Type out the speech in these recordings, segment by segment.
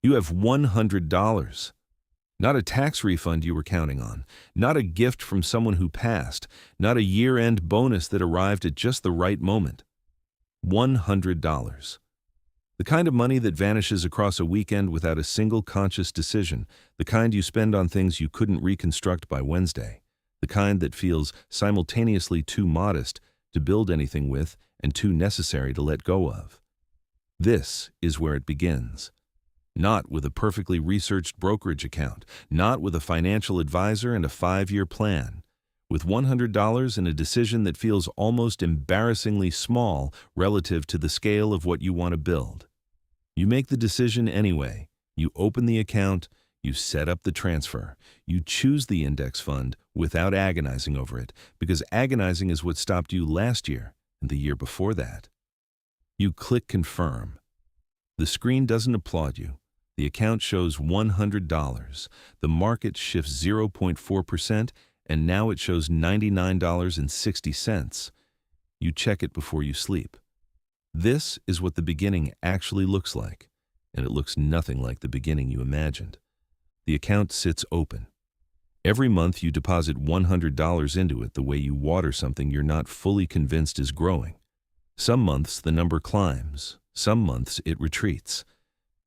You have $100. Not a tax refund you were counting on, not a gift from someone who passed, not a year-end bonus that arrived at just the right moment. $100. The kind of money that vanishes across a weekend without a single conscious decision, the kind you spend on things you couldn't reconstruct by Wednesday, the kind that feels simultaneously too modest to build anything with and too necessary to let go of. This is where it begins. Not with a perfectly researched brokerage account, not with a financial advisor and a 5-year plan. With $100 and a decision that feels almost embarrassingly small relative to the scale of what you want to build. You make the decision anyway. You open the account, you set up the transfer, you choose the index fund without agonizing over it, because agonizing is what stopped you last year and the year before that. You click confirm. The screen doesn't applaud you. The account shows $100. The market shifts 0.4%, and now it shows $99.60. You check it before you sleep. This is what the beginning actually looks like, and it looks nothing like the beginning you imagined. The account sits open. Every month you deposit $100 into it the way you water something you're not fully convinced is growing. Some months the number climbs, some months it retreats.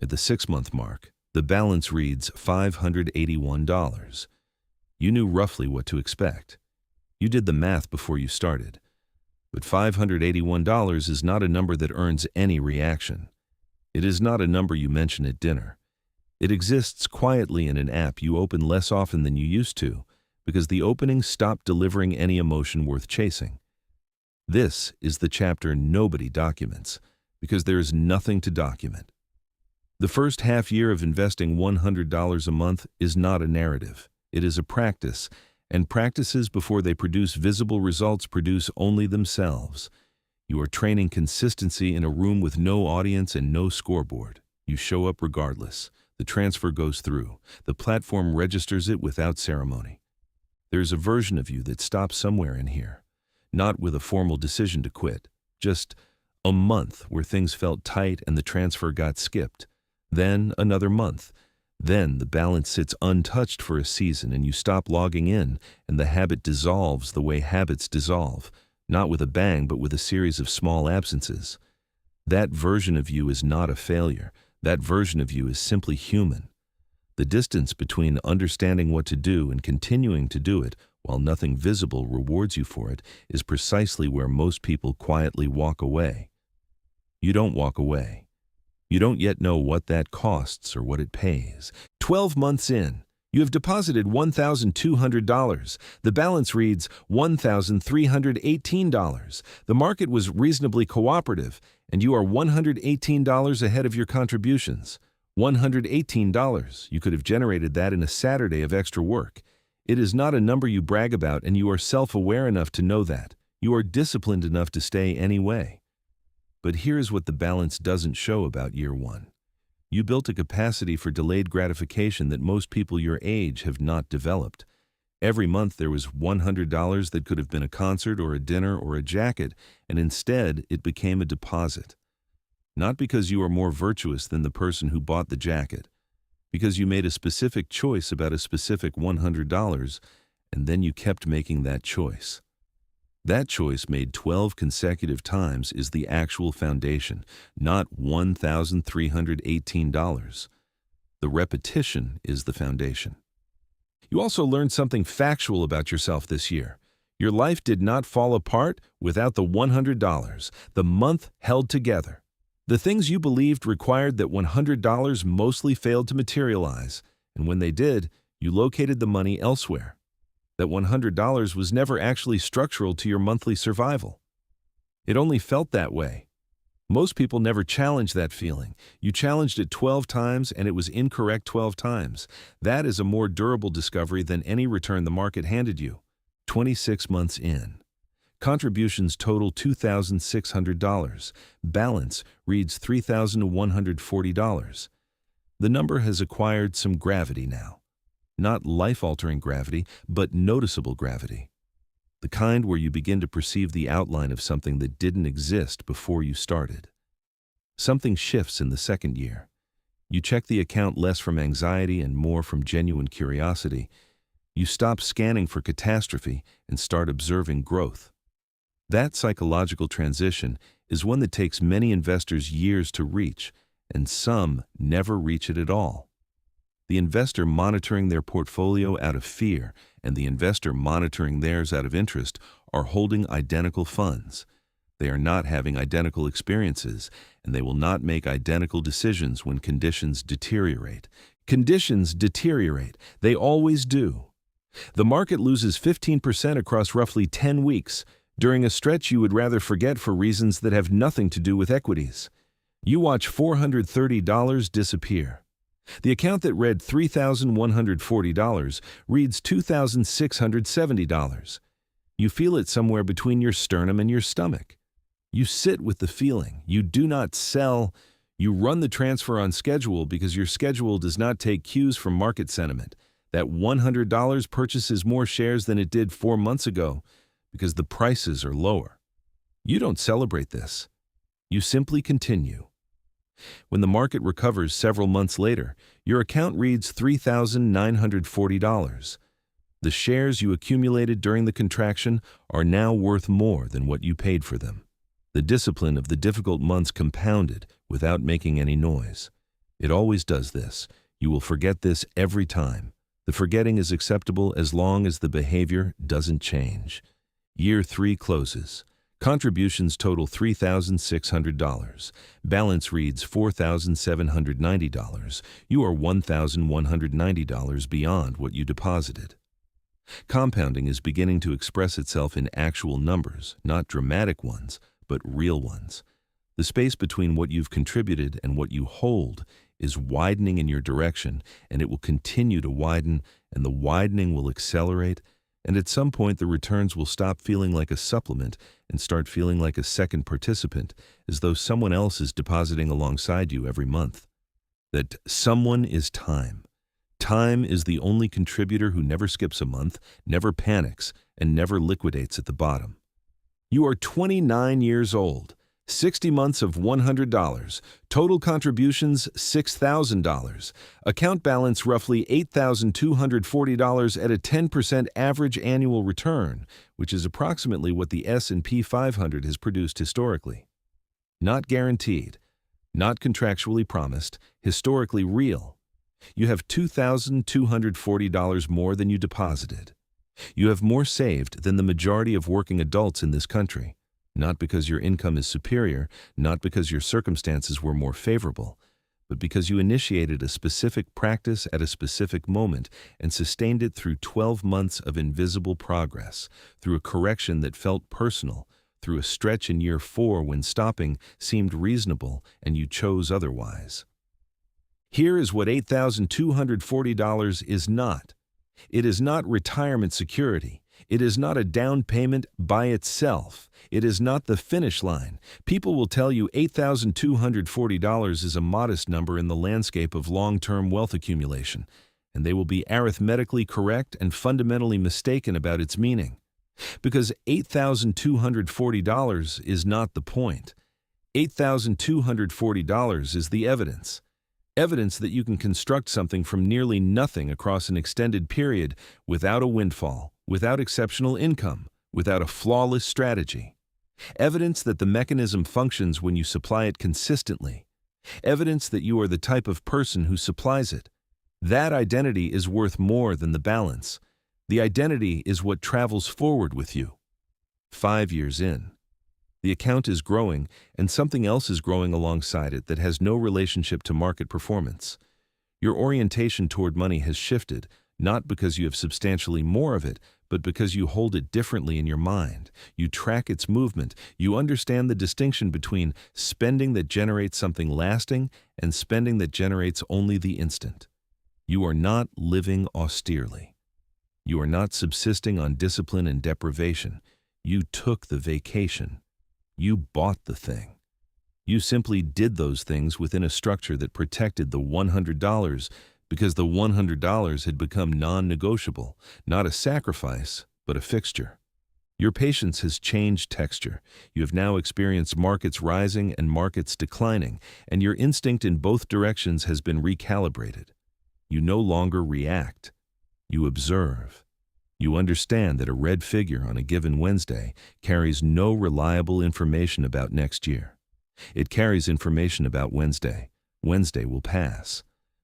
At the 6-month mark, the balance reads $581. You knew roughly what to expect. You did the math before you started. But $581 is not a number that earns any reaction. It is not a number you mention at dinner. It exists quietly in an app you open less often than you used to, because the opening stopped delivering any emotion worth chasing. This is the chapter nobody documents, because there is nothing to document. The first half year of investing $100 a month is not a narrative. It is a practice, and practices before they produce visible results produce only themselves. You are training consistency in a room with no audience and no scoreboard. You show up regardless. The transfer goes through. The platform registers it without ceremony. There is a version of you that stops somewhere in here, not with a formal decision to quit, just a month where things felt tight and the transfer got skipped. Then another month. Then the balance sits untouched for a season and you stop logging in and the habit dissolves the way habits dissolve, not with a bang but with a series of small absences. That version of you is not a failure. That version of you is simply human. The distance between understanding what to do and continuing to do it while nothing visible rewards you for it is precisely where most people quietly walk away. You don't walk away. You don't yet know what that costs or what it pays. 12 months in, you have deposited $1,200. The balance reads $1,318. The market was reasonably cooperative, and you are $118 ahead of your contributions. $118. You could have generated that in a Saturday of extra work. It is not a number you brag about, and you are self-aware enough to know that. You are disciplined enough to stay anyway. But here's what the balance doesn't show about year one. You built a capacity for delayed gratification that most people your age have not developed. Every month there was $100 that could have been a concert or a dinner or a jacket, and instead it became a deposit. Not because you are more virtuous than the person who bought the jacket, because you made a specific choice about a specific $100, and then you kept making that choice. That choice made 12 consecutive times is the actual foundation, not $1,318. The repetition is the foundation. You also learned something factual about yourself this year. Your life did not fall apart without the $100. The month held together. The things you believed required that $100 mostly failed to materialize, and when they did, you located the money elsewhere. That $100 was never actually structural to your monthly survival. It only felt that way. Most people never challenge that feeling. You challenged it 12 times and it was incorrect 12 times. That is a more durable discovery than any return the market handed you. 26 months in. Contributions total $2,600. Balance reads $3,140. The number has acquired some gravity now. Not life-altering gravity, but noticeable gravity. The kind where you begin to perceive the outline of something that didn't exist before you started. Something shifts in the second year. You check the account less from anxiety and more from genuine curiosity. You stop scanning for catastrophe and start observing growth. That psychological transition is one that takes many investors years to reach, and some never reach it at all. The investor monitoring their portfolio out of fear and the investor monitoring theirs out of interest are holding identical funds. They are not having identical experiences, and they will not make identical decisions when conditions deteriorate. Conditions deteriorate. They always do. The market loses 15% across roughly 10 weeks, during a stretch you would rather forget for reasons that have nothing to do with equities. You watch $430 disappear. The account that read $3,140 reads $2,670. You feel it somewhere between your sternum and your stomach. You sit with the feeling. You do not sell. You run the transfer on schedule because your schedule does not take cues from market sentiment. That $100 purchases more shares than it did 4 months ago because the prices are lower. You don't celebrate this. You simply continue. When the market recovers several months later, your account reads $3,940. The shares you accumulated during the contraction are now worth more than what you paid for them. The discipline of the difficult months compounded without making any noise. It always does this. You will forget this every time. The forgetting is acceptable as long as the behavior doesn't change. Year 3 closes. Contributions total $3,600. Balance reads $4,790. You are $1,190 beyond what you deposited. Compounding is beginning to express itself in actual numbers, not dramatic ones, but real ones. The space between what you've contributed and what you hold is widening in your direction, and it will continue to widen, and the widening will accelerate, and at some point the returns will stop feeling like a supplement and start feeling like a second participant, as though someone else is depositing alongside you every month. That someone is time. Time is the only contributor who never skips a month, never panics, and never liquidates at the bottom. You are 29 years old, 60 months of $100, total contributions $6,000, account balance roughly $8,240 at a 10% average annual return, which is approximately what the S&P 500 has produced historically. Not guaranteed, not contractually promised, historically real. You have $2,240 more than you deposited. You have more saved than the majority of working adults in this country. Not because your income is superior, not because your circumstances were more favorable, but because you initiated a specific practice at a specific moment and sustained it through 12 months of invisible progress, through a correction that felt personal, through a stretch in year 4 when stopping seemed reasonable and you chose otherwise. Here is what $8,240 is not. It is not retirement security. It is not a down payment by itself. It is not the finish line. People will tell you $8,240 is a modest number in the landscape of long-term wealth accumulation, and they will be arithmetically correct and fundamentally mistaken about its meaning. Because $8,240 is not the point. $8,240 is the evidence. Evidence that you can construct something from nearly nothing across an extended period without a windfall, without exceptional income, without a flawless strategy. Evidence that the mechanism functions when you supply it consistently. Evidence that you are the type of person who supplies it. That identity is worth more than the balance. The identity is what travels forward with you. 5 years in. The account is growing, and something else is growing alongside it that has no relationship to market performance. Your orientation toward money has shifted, not because you have substantially more of it, but because you hold it differently in your mind. You track its movement. You understand the distinction between spending that generates something lasting and spending that generates only the instant. You are not living austerely. You are not subsisting on discipline and deprivation. You took the vacation. You bought the thing. You simply did those things within a structure that protected the $100 because the $100 had become non-negotiable, not a sacrifice, but a fixture. Your patience has changed texture. You have now experienced markets rising and markets declining, and your instinct in both directions has been recalibrated. You no longer react. You observe. You understand that a red figure on a given Wednesday carries no reliable information about next year. It carries information about Wednesday. Wednesday will pass.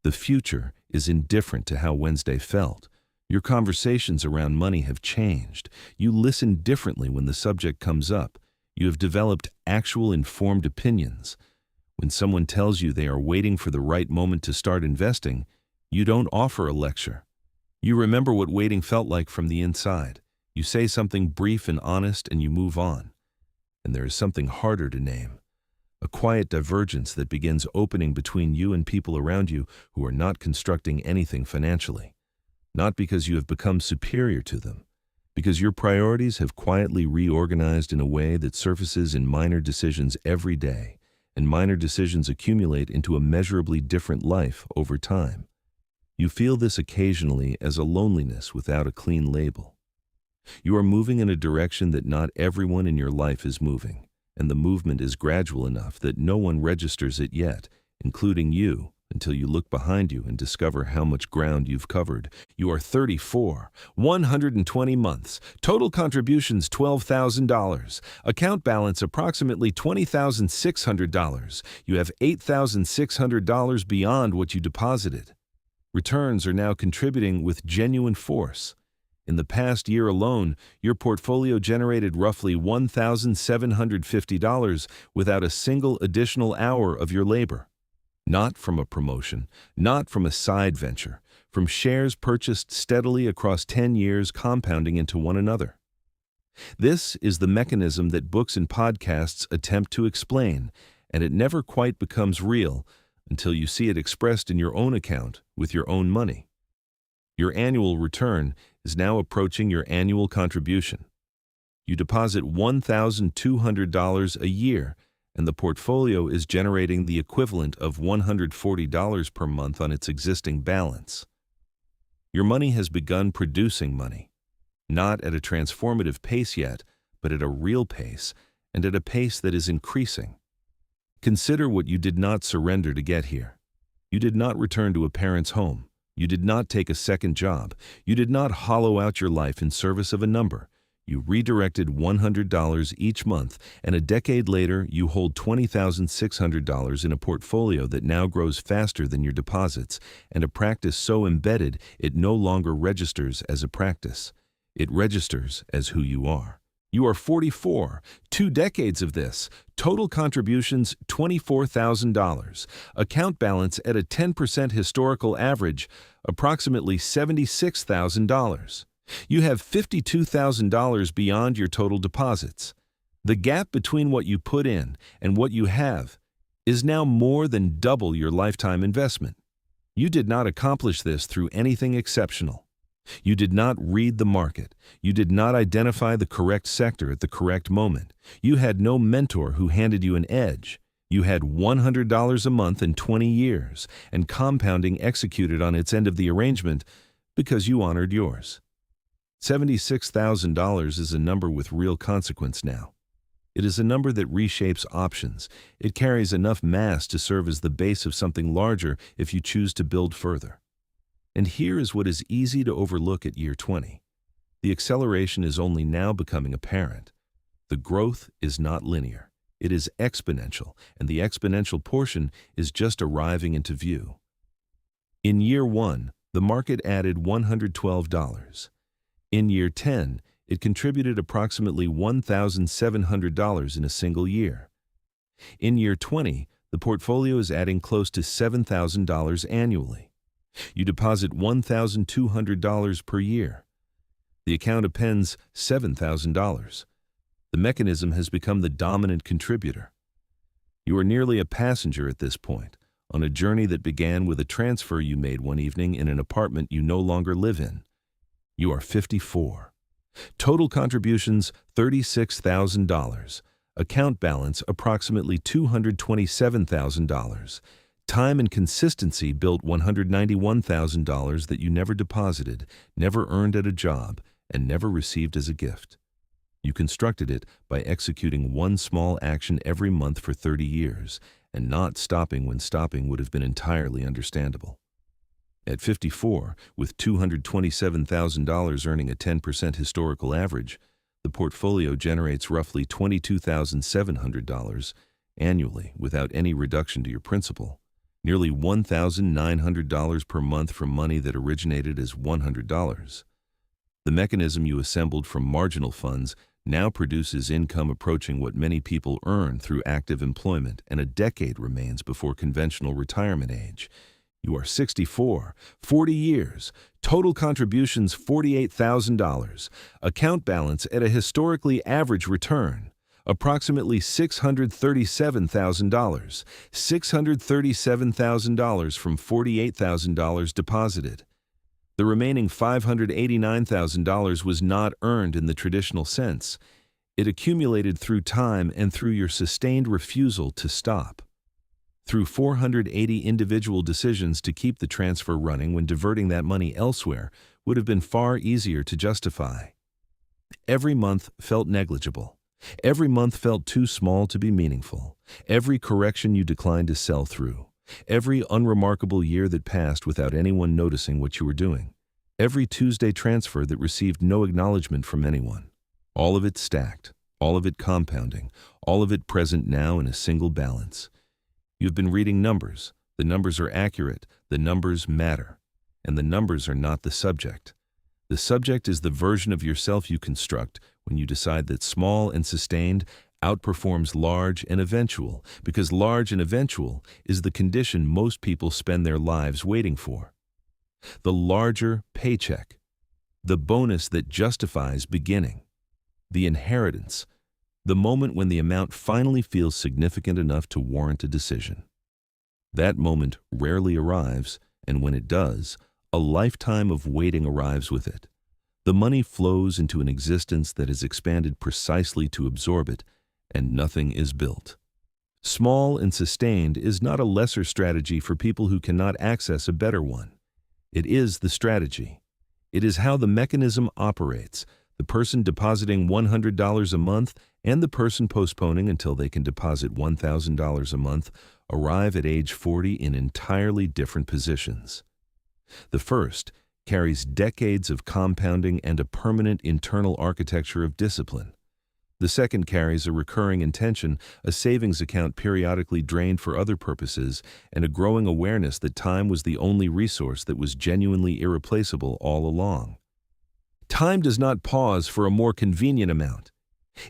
The future is indifferent to how Wednesday felt. Your conversations around money have changed. You listen differently when the subject comes up. You have developed actual informed opinions. When someone tells you they are waiting for the right moment to start investing, you don't offer a lecture. You remember what waiting felt like from the inside. You say something brief and honest and you move on. And there is something harder to name. A quiet divergence that begins opening between you and people around you who are not constructing anything financially. Not because you have become superior to them, because your priorities have quietly reorganized in a way that surfaces in minor decisions every day, and minor decisions accumulate into a measurably different life over time. You feel this occasionally as a loneliness without a clean label. You are moving in a direction that not everyone in your life is moving, and the movement is gradual enough that no one registers it yet, including you, until you look behind you and discover how much ground you've covered. You are 34, 120 months, total contributions $12,000, account balance approximately $20,600. You have $8,600 beyond what you deposited. Returns are now contributing with genuine force. In the past year alone, your portfolio generated roughly $1,750 without a single additional hour of your labor. Not from a promotion, not from a side venture, from shares purchased steadily across 10 years compounding into one another. This is the mechanism that books and podcasts attempt to explain, and it never quite becomes real until you see it expressed in your own account with your own money. Your annual return is now approaching your annual contribution. You deposit $1,200 a year, and the portfolio is generating the equivalent of $140 per month on its existing balance. Your money has begun producing money, not at a transformative pace yet, but at a real pace, and at a pace that is increasing. Consider what you did not surrender to get here. You did not return to a parent's home. You did not take a second job. You did not hollow out your life in service of a number. You redirected $100 each month, and a decade later, you hold $20,600 in a portfolio that now grows faster than your deposits, and a practice so embedded it no longer registers as a practice. It registers as who you are. You are 44, 2 decades of this, total contributions $24,000, account balance at a 10% historical average, approximately $76,000. You have $52,000 beyond your total deposits. The gap between what you put in and what you have is now more than double your lifetime investment. You did not accomplish this through anything exceptional. You did not read the market. You did not identify the correct sector at the correct moment. You had no mentor who handed you an edge. You had $100 a month in 20 years, and compounding executed on its end of the arrangement because you honored yours. $76,000 is a number with real consequence now. It is a number that reshapes options. It carries enough mass to serve as the base of something larger if you choose to build further. And here is what is easy to overlook at year 20. The acceleration is only now becoming apparent. The growth is not linear. It is exponential, and the exponential portion is just arriving into view. In year 1, the market added $112. In year 10, it contributed approximately $1,700 in a single year. In year 20, the portfolio is adding close to $7,000 annually. You deposit $1,200 per year. The account appends $7,000. The mechanism has become the dominant contributor. You are nearly a passenger at this point, on a journey that began with a transfer you made one evening in an apartment you no longer live in. You are 54. Total contributions $36,000. Account balance approximately $227,000. Time and consistency built $191,000 that you never deposited, never earned at a job, and never received as a gift. You constructed it by executing one small action every month for 30 years and not stopping when stopping would have been entirely understandable. At 54, with $227,000 earning a 10% historical average, the portfolio generates roughly $22,700 annually without any reduction to your principal, nearly $1,900 per month from money that originated as $100. The mechanism you assembled from marginal funds now produces income approaching what many people earn through active employment, and a decade remains before conventional retirement age. You are 64, 40 years, total contributions $48,000, account balance at a historically average return, approximately $637,000, $637,000 from $48,000 deposited. The remaining $589,000 was not earned in the traditional sense. It accumulated through time and through your sustained refusal to stop. Through 480 individual decisions to keep the transfer running when diverting that money elsewhere would have been far easier to justify. Every month felt negligible. Every month felt too small to be meaningful. Every correction you declined to sell through. Every unremarkable year that passed without anyone noticing what you were doing. Every Tuesday transfer that received no acknowledgement from anyone. All of it stacked, all of it compounding, all of it present now in a single balance. You've been reading numbers. The numbers are accurate. The numbers matter. And the numbers are not the subject. The subject is the version of yourself you construct when you decide that small and sustained outperforms large and eventual, because large and eventual is the condition most people spend their lives waiting for. The larger paycheck, the bonus that justifies beginning, the inheritance, the moment when the amount finally feels significant enough to warrant a decision. That moment rarely arrives, and when it does, a lifetime of waiting arrives with it. The money flows into an existence that is expanded precisely to absorb it, and nothing is built. Small and sustained is not a lesser strategy for people who cannot access a better one. It is the strategy. It is how the mechanism operates. The person depositing $100 a month and the person postponing until they can deposit $1,000 a month arrive at age 40 in entirely different positions. The first carries decades of compounding and a permanent internal architecture of discipline. The second carries a recurring intention, a savings account periodically drained for other purposes, and a growing awareness that time was the only resource that was genuinely irreplaceable all along. Time does not pause for a more convenient amount.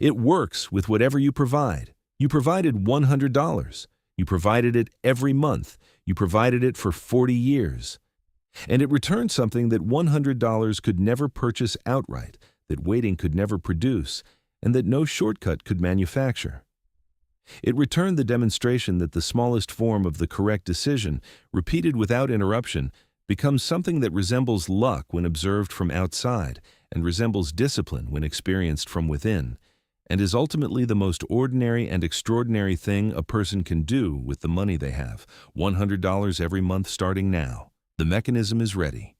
It works with whatever you provide. You provided $100. You provided it every month. You provided it for 40 years. And it returned something that $100 could never purchase outright, that waiting could never produce, and that no shortcut could manufacture. It returned the demonstration that the smallest form of the correct decision, repeated without interruption, becomes something that resembles luck when observed from outside and resembles discipline when experienced from within, and is ultimately the most ordinary and extraordinary thing a person can do with the money they have, $100 every month starting now. The mechanism is ready.